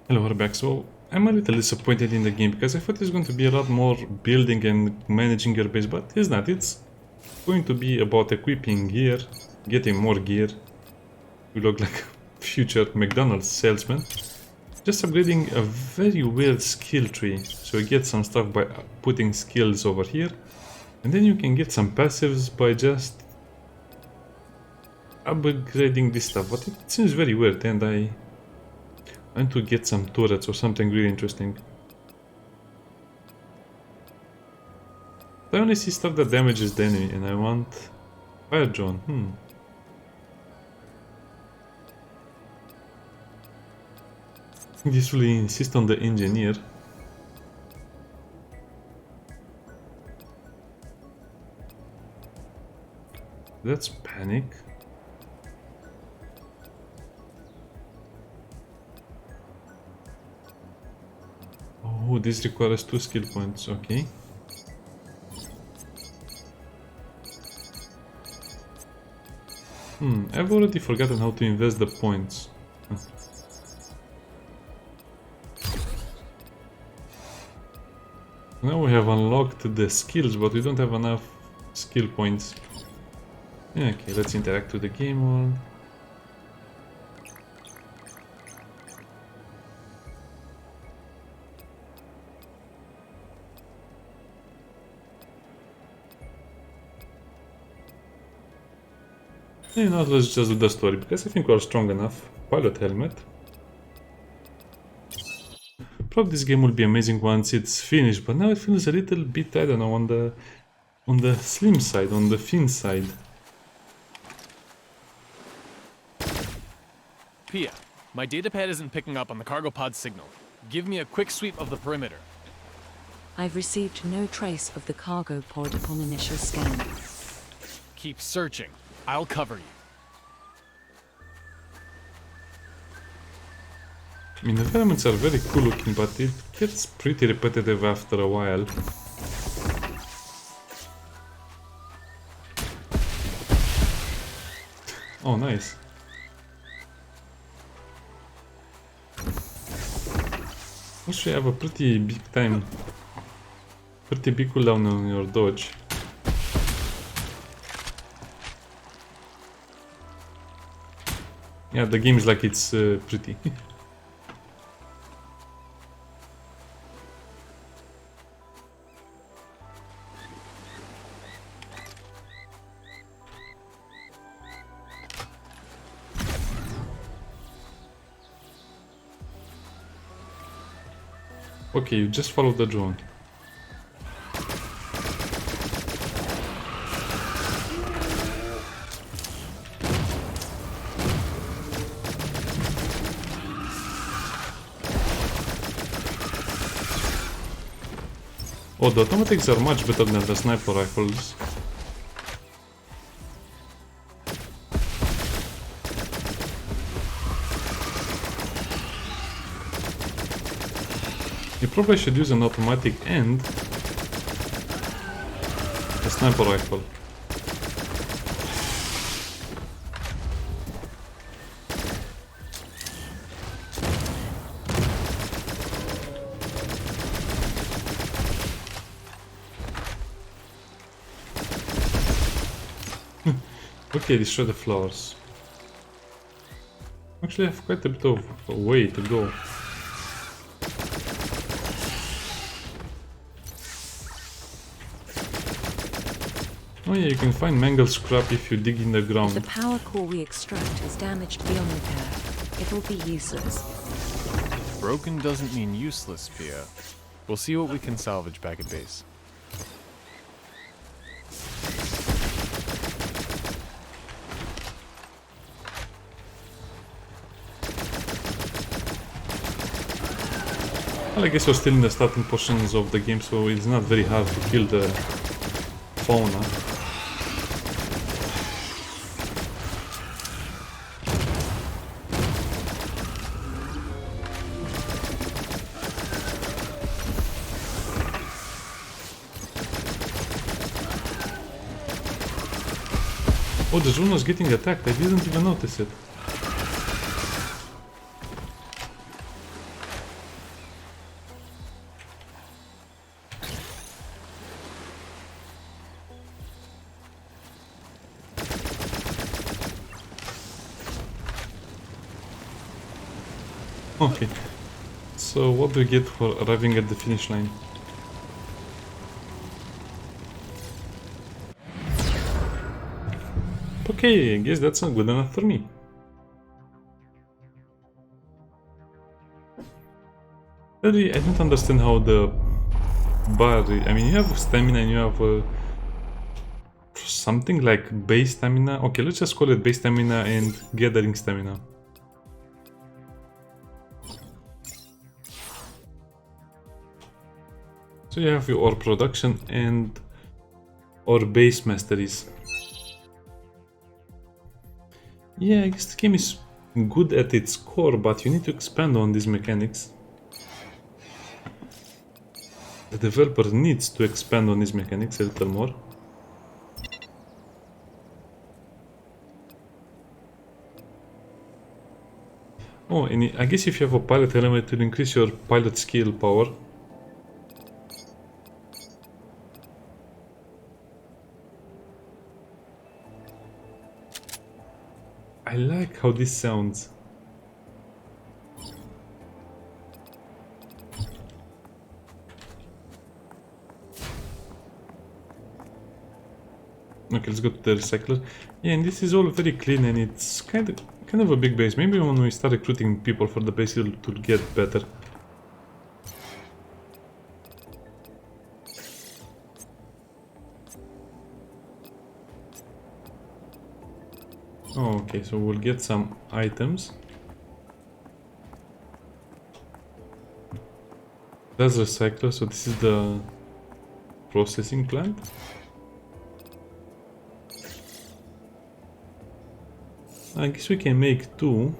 Hello, we're back. So I'm a little disappointed in the game because I thought it's going to be a lot more building and managing your base, but it's not. It's going to be about equipping gear, getting more gear. You look like a future McDonald's salesman. Just upgrading a very weird skill tree. So you get some stuff by putting skills over here, and then you can get some passives by just upgrading this stuff. But it seems very weird, and I want to get some turrets or something really interesting. I only see stuff that damages the enemy, and I want fire drone. This really insists on the engineer. That's panic. Oh, this requires 2 skill points, okay. I've already forgotten how to invest the points. Now we have unlocked the skills, but we don't have enough skill points. Yeah, okay, let's interact with the game world. You know, let's just do the story, because I think we're strong enough. Pilot helmet. Probably this game will be amazing once it's finished, but now it feels a little bit, I don't know, on the slim side, on the thin side. Pia, my datapad isn't picking up on the cargo pod signal. Give me a quick sweep of the perimeter. I've received no trace of the cargo pod upon initial scan. Keep searching. I'll cover you. I mean, the environments are very cool looking, but it gets pretty repetitive after a while. Oh, nice. Also, you have a pretty big cooldown on your dodge. Yeah, the game is like it's pretty. Okay, you just follow the drone. Oh, the automatics are much better than the sniper rifles. You probably should use an automatic and a sniper rifle. Okay, destroy the flowers. Actually, I have quite a bit of a way to go. Oh yeah, you can find mangled scrap if you dig in the ground. If the power core we extract is damaged beyond repair, it will be useless. Broken doesn't mean useless, Pia. We'll see what we can salvage back at base. Well, I guess we're still in the starting portions of the game, so it's not very hard to kill the fauna. Oh, the drone was getting attacked. I didn't even notice it. Okay. So what do we get for arriving at the finish line? Okay, I guess that's not good enough for me. Really, I don't understand how the bar... I mean, you have stamina and you have something like base stamina. Okay, let's just call it base stamina and gathering stamina. So you have your ore production and ore base masteries. Yeah, I guess the game is good at its core, but you need to expand on these mechanics. The developer needs to expand on these mechanics a little more. Oh, and I guess if you have a pilot element, it will increase your pilot skill power. I like how this sounds. Okay, let's go to the recycler. Yeah, and this is all very clean and it's kind of a big base. Maybe when we start recruiting people for the base, it'll get better. Oh, okay, so we'll get some items. That's recycler, so this is the processing plant. I guess we can make two.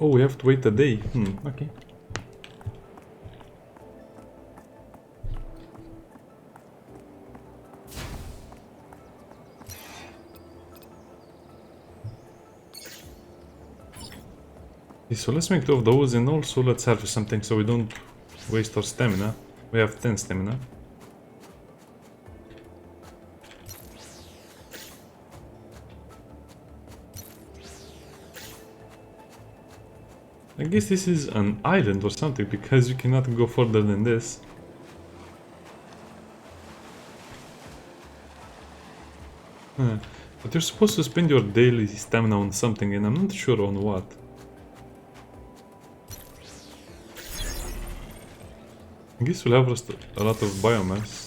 Oh, we have to wait a day. Okay. So let's make two of those and also let's harvest something so we don't waste our stamina. We have 10 stamina. I guess this is an island or something because you cannot go further than this. But you're supposed to spend your daily stamina on something and I'm not sure on what. I guess we'll have a lot of biomass.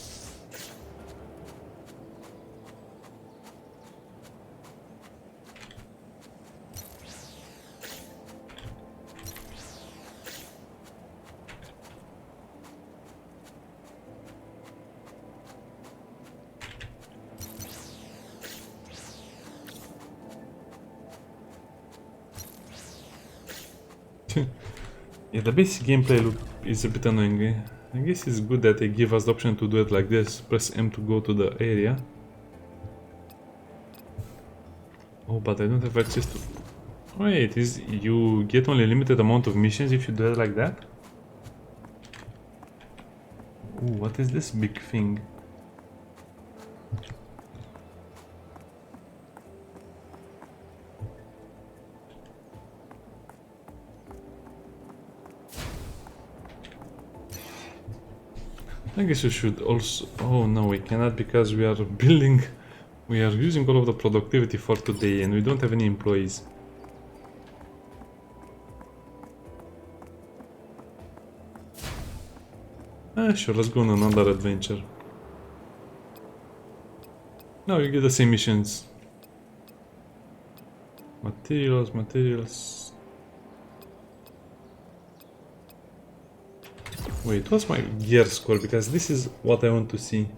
Yeah, the basic gameplay loop is a bit annoying. I guess it's good that they give us the option to do it like this. Press M to go to the area. Oh, but I don't have access to... Wait, you get only a limited amount of missions if you do it like that? Ooh, what is this big thing? I guess we should also... Oh no, we cannot because we are building... We are using all of the productivity for today and we don't have any employees. Sure, let's go on another adventure. Now you get the same missions. Materials. Wait, what's my gear score? Because this is what I want to see.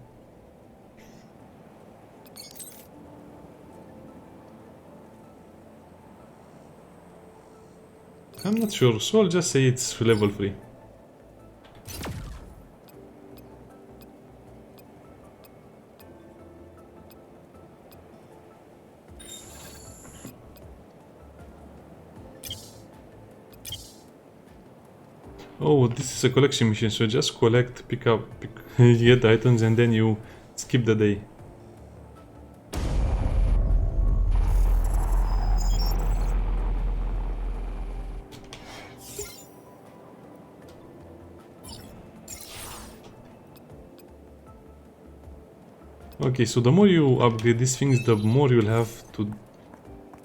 I'm not sure, so I'll just say it's level 3. Oh, this is a collection mission, so just collect, pick up, get items, and then you skip the day. Okay, so the more you upgrade these things, the more you'll have to...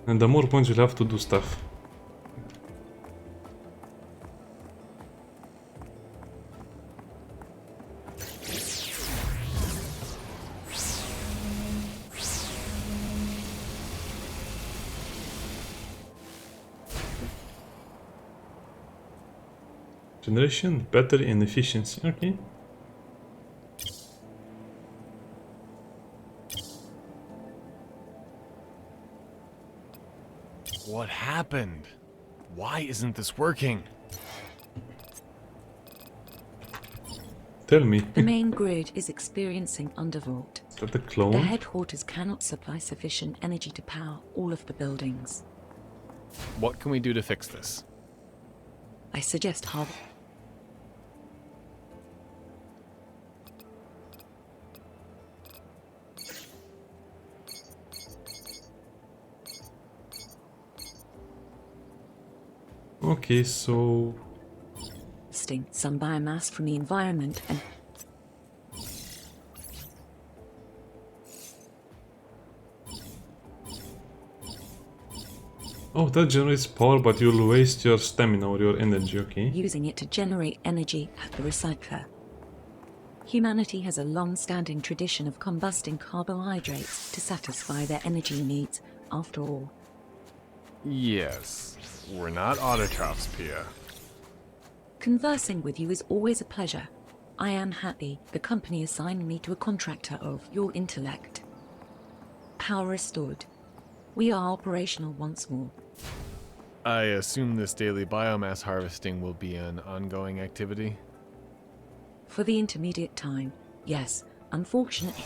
and the more points you'll have to do stuff. Generation, battery, and efficiency. Okay. What happened? Why isn't this working? Tell me. The main grid is experiencing undervolt. Is that a The clone? headquarters cannot supply sufficient energy to power all of the buildings. What can we do to fix this? I suggest half. Okay, so... Harvesting some biomass from the environment and Oh, that generates power, but you'll waste your stamina or your energy, okay? using it to generate energy at the recycler. Humanity has a long-standing tradition of combusting carbohydrates to satisfy their energy needs, after all. Yes, we're not autotrophs, Pia. Conversing with you is always a pleasure. I am happy the company assigned me to a contractor of your intellect. Power restored. We are operational once more. I assume this daily biomass harvesting will be an ongoing activity? For the intermediate time, yes. Unfortunately,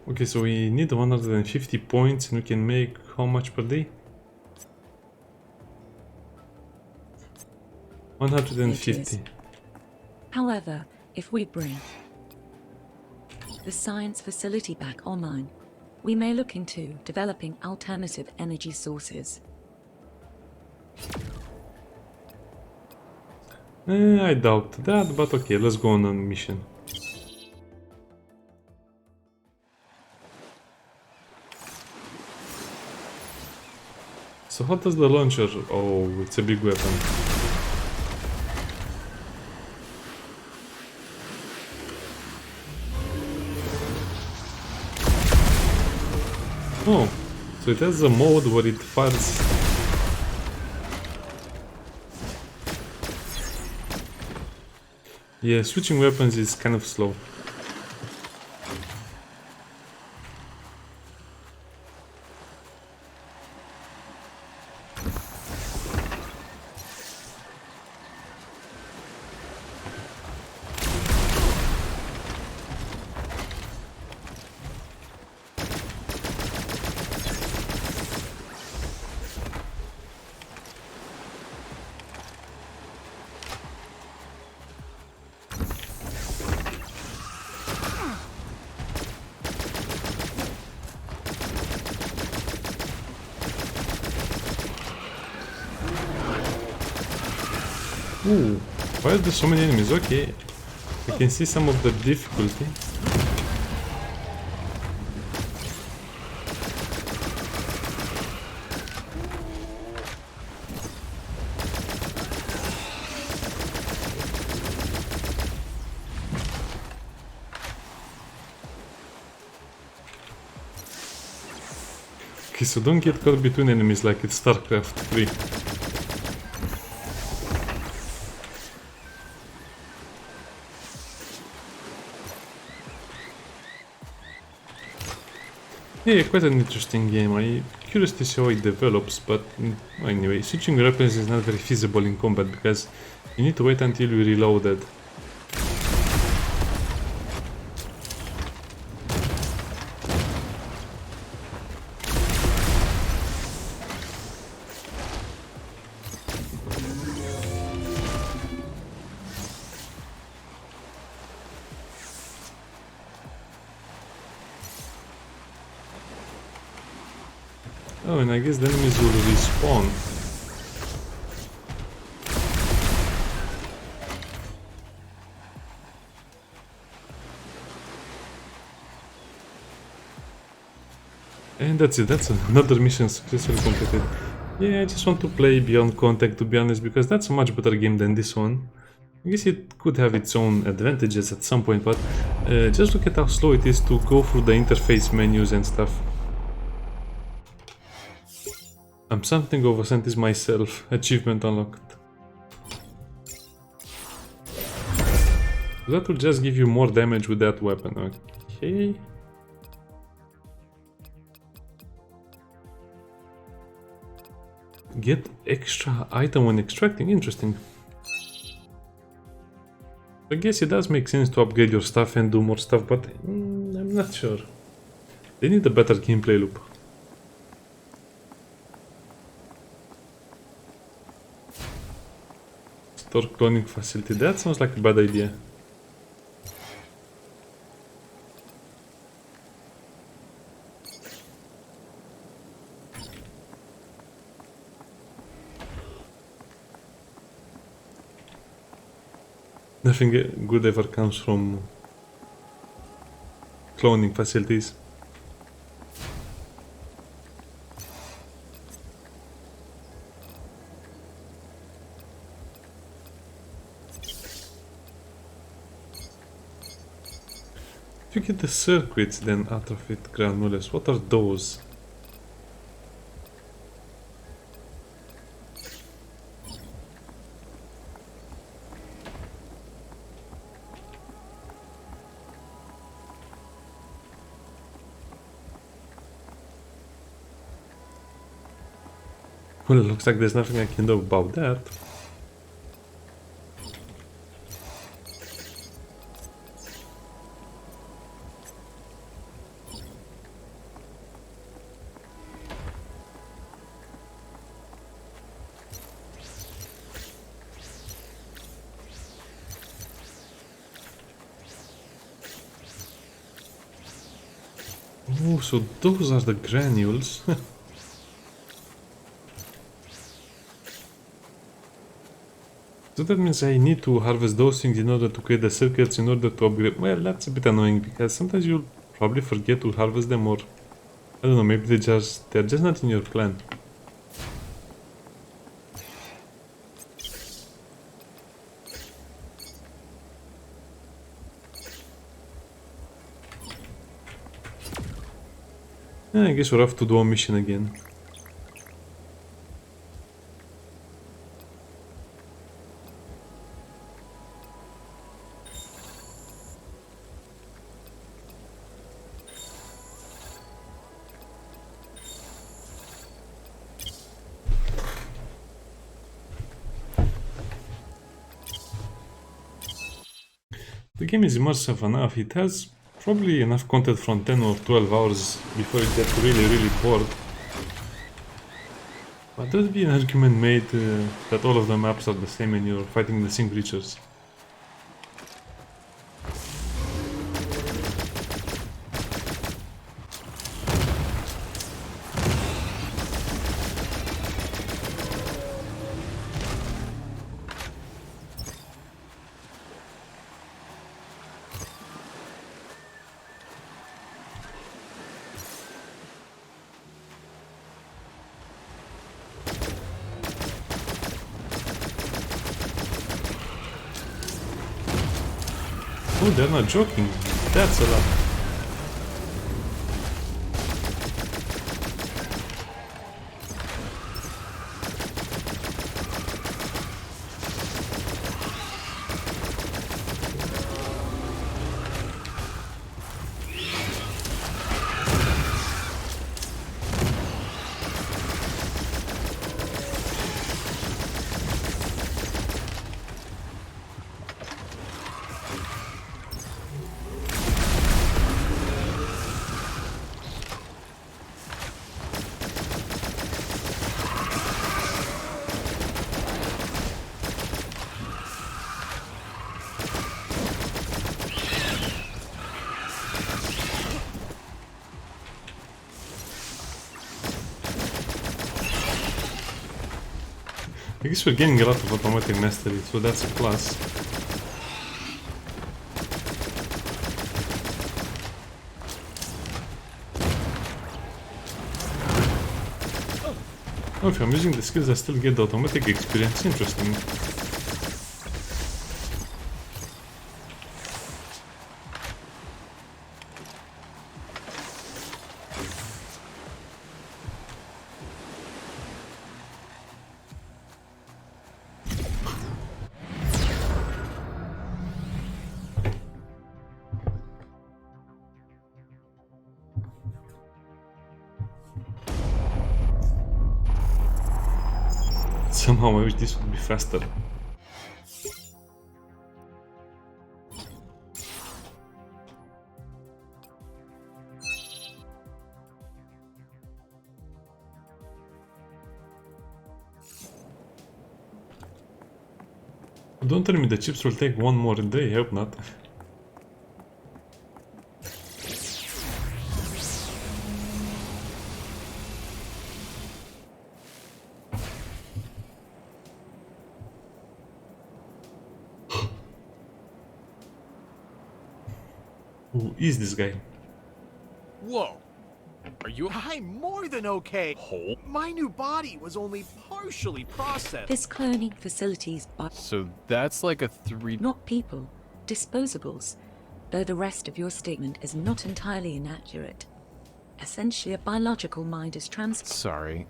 Okay, so we need 150 points and we can make how much per day? 150. however, if we bring the science facility back online, we may look into developing alternative energy sources. I doubt that, but okay, let's go on a mission. So how does the launcher... Oh, it's a big weapon. Oh, so it has a mode where it fires... Yeah, switching weapons is kind of slow. Ooh, why are there so many enemies? Okay, I can see some of the difficulty. Okay, so don't get caught between enemies like it's StarCraft 3. Yeah, quite an interesting game. I'm curious to see how it develops, but anyway, switching weapons is not very feasible in combat because you need to wait until you reloaded. Oh, and I guess the enemies will respawn. And that's it, that's another mission successfully completed. Yeah, I just want to play Beyond Contact, to be honest, because that's a much better game than this one. I guess it could have its own advantages at some point, but just look at how slow it is to go through the interface menus and stuff. I'm something of a scientist myself. Achievement unlocked. That will just give you more damage with that weapon, okay. Get extra item when extracting, interesting. I guess it does make sense to upgrade your stuff and do more stuff, but I'm not sure. They need a better gameplay loop. Store cloning facility, that sounds like a bad idea. Nothing good ever comes from cloning facilities. If you get the circuits, then atrophied granules, what are those? Well, it looks like there's nothing I can do about that. Oh, so those are the granules. So that means I need to harvest those things in order to create the circuits in order to upgrade. Well, that's a bit annoying because sometimes you'll probably forget to harvest them, or I don't know, maybe they're just not in your plan. Yeah, I guess we'll have to do a mission again. The game is immersive enough, it has probably enough content from 10 or 12 hours before it gets really bored. But there would be an argument made that all of the maps are the same and you're fighting the same creatures. Oh, they're not joking. That's a lot. guess we're getting a lot of automatic mastery, so that's a plus. Oh, if I'm using the skills, I still get the automatic experience. Interesting. Somehow I wish this would be faster. Don't tell me the chips will take one more day, I hope not. Who is this guy? Whoa. Are you? I'm more than okay. My new body was only partially processed. This cloning facilities are So that's like a 3... not people, disposables, though the rest of your statement is not entirely inaccurate. Essentially, a biological mind is Sorry.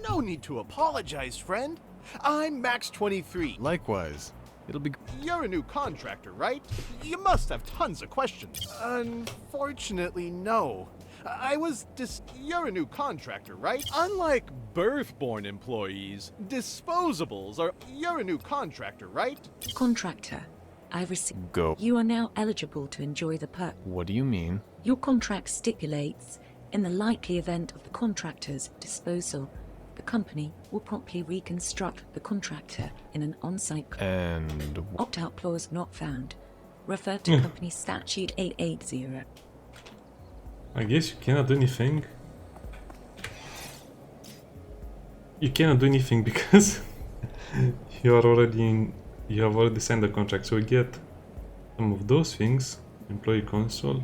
No need to apologize, friend. I'm Max 23. Likewise. It'll be... You're a new contractor, right? You must have tons of questions. Unfortunately, no. You're a new contractor, right? Unlike birth-born employees, disposables are... You're a new contractor, right? contractor. I've received. Go. You are now eligible to enjoy the perk. What do you mean? Your contract stipulates, in the likely event of the contractor's disposal, the company will promptly reconstruct the contractor in an on-site. And... Opt-out clause not found. Refer to company statute 880. I guess you cannot do anything. You cannot do anything because you have already signed the contract. So we get some of those things. Employee console.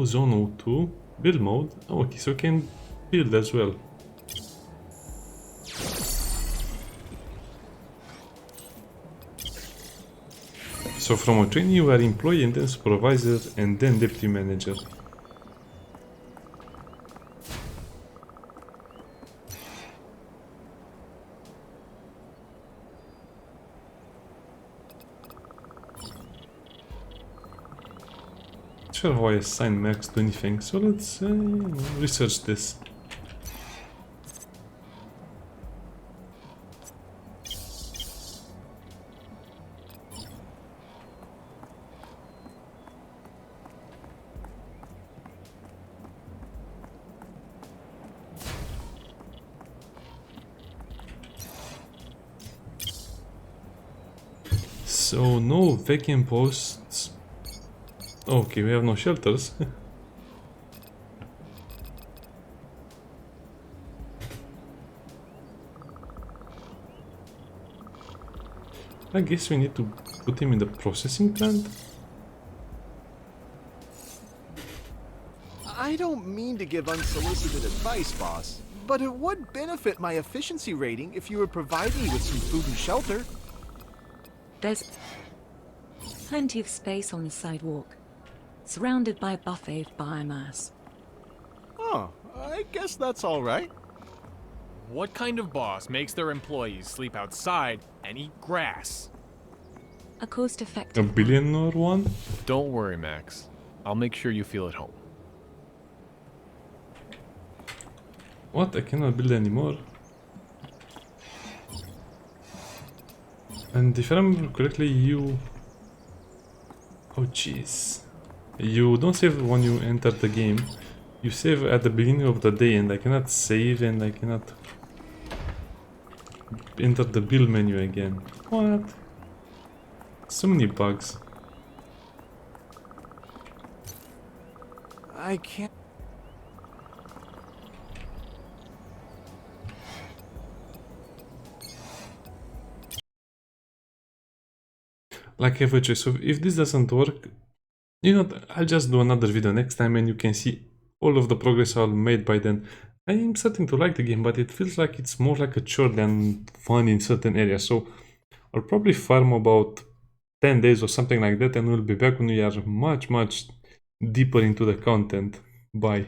Zone 02. Build mode. Oh, okay, so we can build as well. So from a trainee you are employee and then supervisor and then deputy manager. Not sure how I assign Max to anything, so let's research this. So no vacuum posts. Okay, we have no shelters. I guess we need to put him in the processing plant. I don't mean to give unsolicited advice, boss, but it would benefit my efficiency rating if you would provide me with some food and shelter. There's plenty of space on the sidewalk, surrounded by a buffet of biomass. Oh, I guess that's all right. What kind of boss makes their employees sleep outside and eat grass? A A cost-effective billionaire one? Don't worry, Max. I'll make sure you feel at home. What? I cannot build anymore. And if I remember correctly, you... Oh jeez. You don't save when you enter the game. You save at the beginning of the day, and I cannot save and I cannot enter the build menu again. What? So many bugs. I can't... like have a choice. So if this doesn't work, you know, I'll just do another video next time and you can see all of the progress I've made by then. I'm starting to like the game, but it feels like it's more like a chore than fun in certain areas. So I'll probably farm about 10 days or something like that, and we'll be back when we are much deeper into the content. Bye.